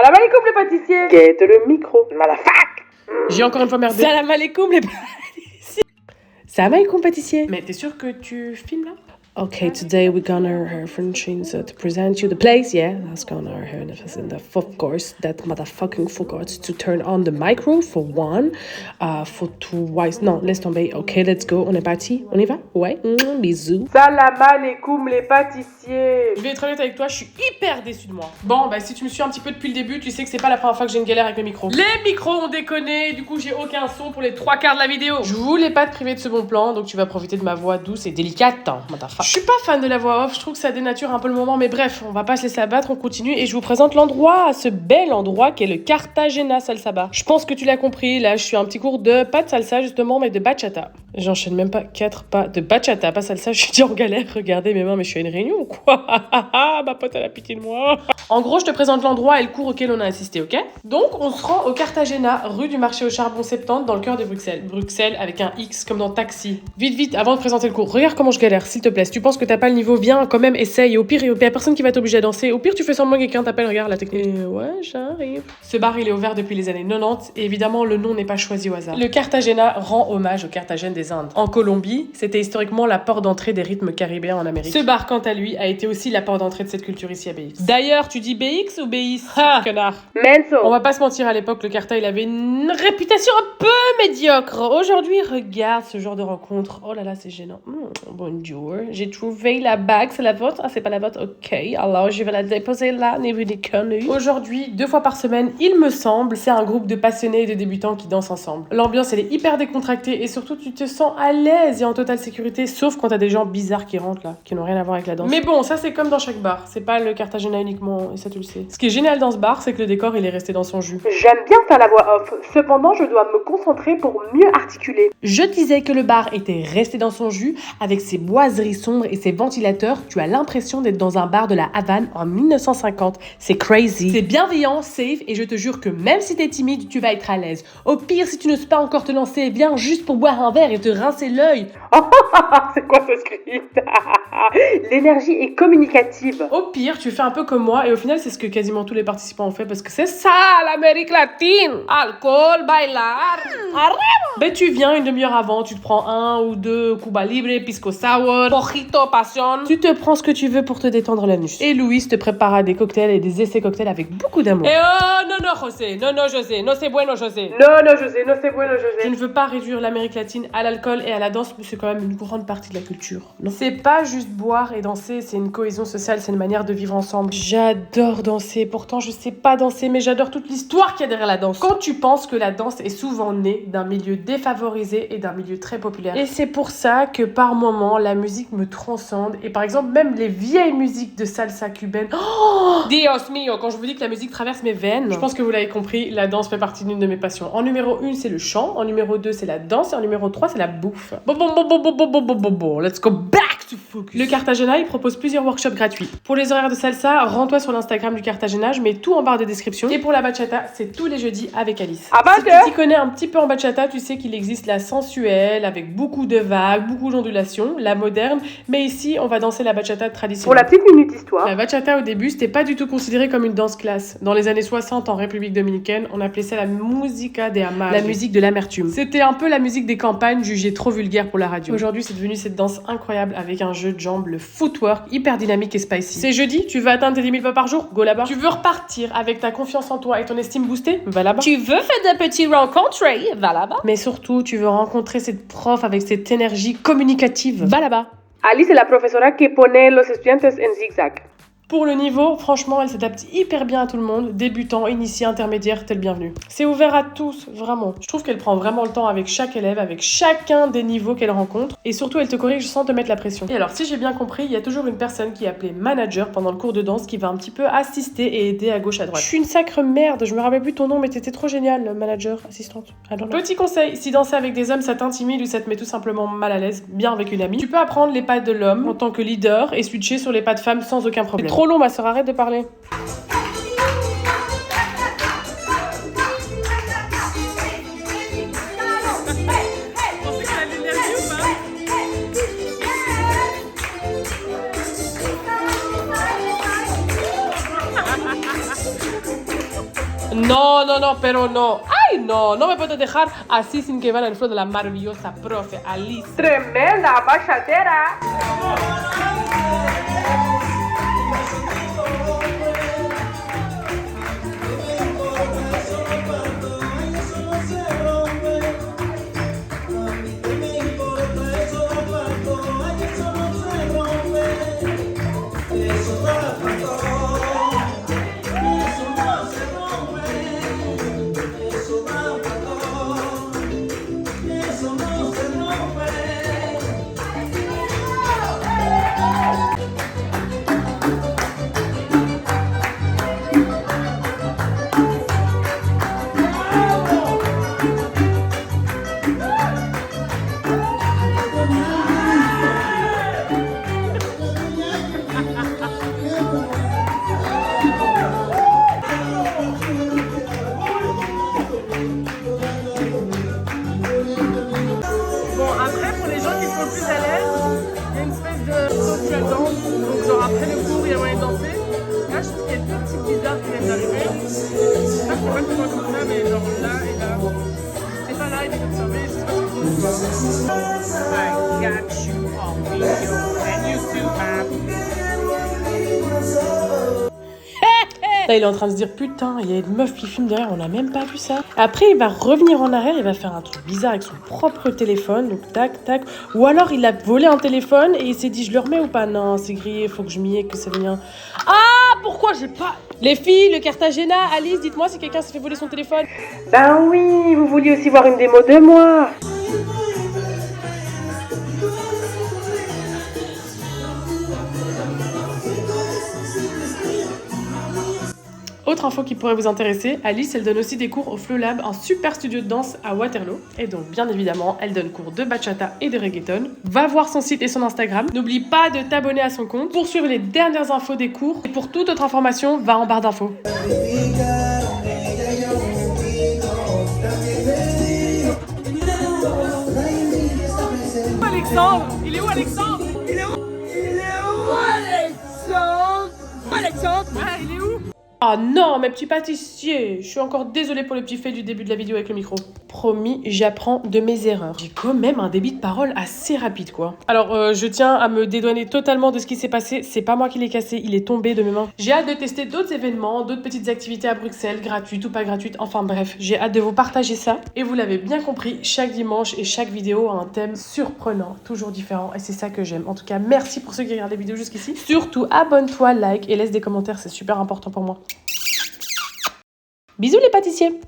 Salam alaikum les pâtissiers. Guette le micro. Malafak. J'ai encore une fois merdé. Salam alaikum les pâtissiers. Salam alaikum pâtissier. Mais t'es sûr que tu filmes là? Okay, today we're gonna have Francine to present you the place. Yeah, that's gonna her and of course that motherfucking forgot to turn on the micro for one, for twice. Non, laisse tomber. Okay, let's go. On est parti. On y va? Ouais. Bisous. Salam alaikum les pâtissiers. Je vais être honnête avec toi, je suis hyper déçue de moi. Bon, bah si tu me suis un petit peu depuis le début, tu sais que c'est pas la première fois que j'ai une galère avec mes micros. Les micros ont déconné, du coup j'ai aucun son pour les 3/4 de la vidéo. Je voulais pas te priver de ce bon plan, donc tu vas profiter de ma voix douce et délicate. Hein, je suis pas fan de la voix off, je trouve que ça dénature un peu le moment, mais bref, on va pas se laisser abattre, on continue et je vous présente l'endroit, ce bel endroit qui est le Cartagena Salsa Bar. Je pense que tu l'as compris, là je suis un petit cours de pas de salsa justement, mais de bachata. J'enchaîne même pas 4 pas de bachata, pas salsa, je suis déjà en galère, regardez mes mains, mais je suis à une réunion ou quoi? Ma pote elle a pitié de moi. En gros, je te présente l'endroit et le cours auquel on a assisté, ok? Donc, on se rend au Cartagena, rue du marché au charbon 70, dans le cœur de Bruxelles. Bruxelles avec un X comme dans Taxi. Vite, vite, avant de présenter le cours, regarde comment je galère, s'il te plaît. Si tu penses que t'as pas le niveau, viens quand même, essaye. Au pire, il y a personne qui va t'obliger à danser. Au pire, tu fais semblant que quelqu'un t'appelle, regarde la technique. Et ouais, j'arrive. Ce bar, il est ouvert depuis les années 90 et évidemment, le nom n'est pas choisi au hasard. Le Cartagena rend hommage au Carthagène des Indes. En Colombie, c'était historiquement la porte d'entrée des rythmes caribéens en Amérique. Ce bar, quant à lui, a été aussi la porte d'entrée de cette culture ici à BX. D'ailleurs, tu dis BX ou BX? Ha, connard. Menso. On va pas se mentir, à l'époque, le Carta, il avait une réputation un peu médiocre. Aujourd'hui, regarde ce genre de rencontre. Oh là là, c'est gênant. Bonjour, j'ai trouvé la bague, c'est la vôtre? Ah, c'est pas la vôtre? Ok, alors je vais la déposer là, niveau des connues. Aujourd'hui, 2 fois par semaine, il me semble, c'est un groupe de passionnés et de débutants qui dansent ensemble. L'ambiance, elle est hyper décontractée et surtout, tu te sens à l'aise et en totale sécurité, sauf quand t'as des gens bizarres qui rentrent là, qui n'ont rien à voir avec la danse. Mais bon, ça c'est comme dans chaque bar, c'est pas le Cartagena uniquement, et ça tu le sais. Ce qui est génial dans ce bar, c'est que le décor, il est resté dans son jus. J'aime bien faire la voix off. Cependant, je dois me concentrer pour mieux articuler. Je disais que le bar était resté dans son jus, avec ses boiseries sombres et ses ventilateurs. Tu as l'impression d'être dans un bar de la Havane en 1950. C'est crazy. C'est bienveillant, safe, et je te jure que même si t'es timide, tu vas être à l'aise. Au pire, si tu n'oses pas encore te lancer, viens juste pour boire un verre et te rincer l'œil. C'est quoi ce script? L'énergie est communicative. Au pire, tu fais un peu comme moi, et au final, c'est ce que quasiment tous les participants ont fait, parce que c'est ça, l'Amérique latine. Alcool, bailar, arriba. Ben, tu viens une demi-heure avant, tu te prends 1 ou 2 Cuba Libre, Pisco Sour, Mojito, Passion. Tu te prends ce que tu veux pour te détendre l'anus. Et Louise te prépara des cocktails et des essais cocktails avec beaucoup d'amour. Et oh, non, José, non, José, no c'est bueno, José. Non, José, non, c'est bueno, José. Je ne veux pas réduire l'Amérique latine à l'alcool et à la danse, mais c'est quand même une grande partie de la culture. Non, c'est pas juste boire et danser, c'est une cohésion sociale, c'est une manière de vivre ensemble. J'adore danser, pourtant je sais pas danser, mais j'adore toute l'histoire qu'il y a derrière la danse. Quand tu penses que la danse est souvent née d'un milieu défavorisé et d'un milieu très populaire. Et c'est pour ça que par moments, la musique me transcende. Et par exemple, même les vieilles musiques de salsa cubaine. Oh, Dios mio, quand je vous dis que la musique traverse mes veines, je pense que vous l'avez compris, la danse fait partie d'une de mes passions. En numéro 1, c'est le chant. En numéro 2, c'est la danse. Et en numéro 3, c'est la bouffe. Bon, let's go back to focus. Le Cartagena, il propose plusieurs workshops gratuits. Pour les horaires de salsa, rends-toi sur l'Instagram du Cartagena, je mets tout en barre de description. Et pour la bachata, c'est tous les jeudis avec Alice. Ah bah, si tu t'y connais un petit peu en bachata, tu sais qu'il existe la sensuelle, avec beaucoup de vagues, beaucoup d'ondulations, la moderne, mais ici, on va danser la bachata traditionnelle. Pour la petite minute histoire. La bachata, au début, c'était pas du tout considéré comme une danse classe. Dans les années 60, en République dominicaine, on appelait ça la musica de amar, la musique de l'amertume. C'était un peu la musique des campagnes, jugée trop vulgaire pour la radio. Aujourd'hui, c'est devenu cette danse incroyable avec un jeu de jambes, le footwork, hyper dynamique et spicy. C'est jeudi, tu veux atteindre tes 10 000 pas par jour? Go là-bas. Tu veux repartir avec ta confiance en toi et ton estime boostée? Va là-bas. Tu veux faire des petits rencontres? Va là-bas. Mais surtout, tu veux rencontrer cette prof avec cette énergie communicative? Va là-bas. Alice est la professora que pone los estudiantes en zigzag. Pour le niveau, franchement, elle s'adapte hyper bien à tout le monde, débutant, initié, intermédiaire, t'es le bienvenu. C'est ouvert à tous, vraiment. Je trouve qu'elle prend vraiment le temps avec chaque élève, avec chacun des niveaux qu'elle rencontre, et surtout, elle te corrige sans te mettre la pression. Et alors, si j'ai bien compris, il y a toujours une personne qui est appelée manager pendant le cours de danse qui va un petit peu assister et aider à gauche à droite. Je suis une sacre merde, je me rappelle plus ton nom, mais t'étais trop géniale, manager, assistante. Alors, petit conseil, si danser avec des hommes ça t'intimide ou ça te met tout simplement mal à l'aise, bien avec une amie, tu peux apprendre les pas de l'homme en tant que leader et switcher sur les pas de femme sans aucun problème. Trop long, ma sœur, arrête de parler. No, no, no, pero no. Ay, no, no me puedo dejar así sin que vean el flow de la maravillosa profe Alice. Tremenda bachatera. Bon, après, pour les gens qui sont plus à l'aise, il y a une espèce de social dance. Donc, genre, après le cours, il y a moyen de danser. Là, je trouve qu'il y a deux petites bizarres qui viennent d'arriver. Ça, je sais pas comment comme ça, mais genre là et là. C'est pas là, il est comme ça, mais je sais pas comment. I got you on video, and you too, Là, il est en train de se dire putain, il y a une meuf qui filme derrière, on n'a même pas vu ça. Après, il va revenir en arrière, il va faire un truc bizarre avec son propre téléphone. Donc, tac, tac. Ou alors, il a volé un téléphone et il s'est dit je le remets ou pas? Non, c'est grillé, faut que je m'y aie, que ça vient. Ah, pourquoi j'ai pas. Les filles, le Cartagena, Alice, dites-moi si quelqu'un s'est fait voler son téléphone. Ben oui, vous vouliez aussi voir une démo de moi. Autre info qui pourrait vous intéresser, Alice, elle donne aussi des cours au Flow Lab, un super studio de danse à Waterloo. Et donc, bien évidemment, elle donne cours de bachata et de reggaeton. Va voir son site et son Instagram. N'oublie pas de t'abonner à son compte pour suivre les dernières infos des cours. Et pour toute autre information, va en barre d'infos. Alexandre, il est où Alexandre? Il est où? Alexandre? Ah, il est où? Ah non, mes petits pâtissiers. Je suis encore désolée pour le petit fait du début de la vidéo avec le micro. Promis, j'apprends de mes erreurs. J'ai quand même un débit de parole assez rapide, quoi. Alors, je tiens à me dédouaner totalement de ce qui s'est passé. C'est pas moi qui l'ai cassé, il est tombé de mes mains. J'ai hâte de tester d'autres événements, d'autres petites activités à Bruxelles, gratuites ou pas gratuites. Enfin bref, j'ai hâte de vous partager ça. Et vous l'avez bien compris, chaque dimanche et chaque vidéo a un thème surprenant, toujours différent. Et c'est ça que j'aime. En tout cas, merci pour ceux qui regardent les vidéos jusqu'ici. Surtout, abonne-toi, like et laisse des commentaires, c'est super important pour moi. Bisous les pâtissiers!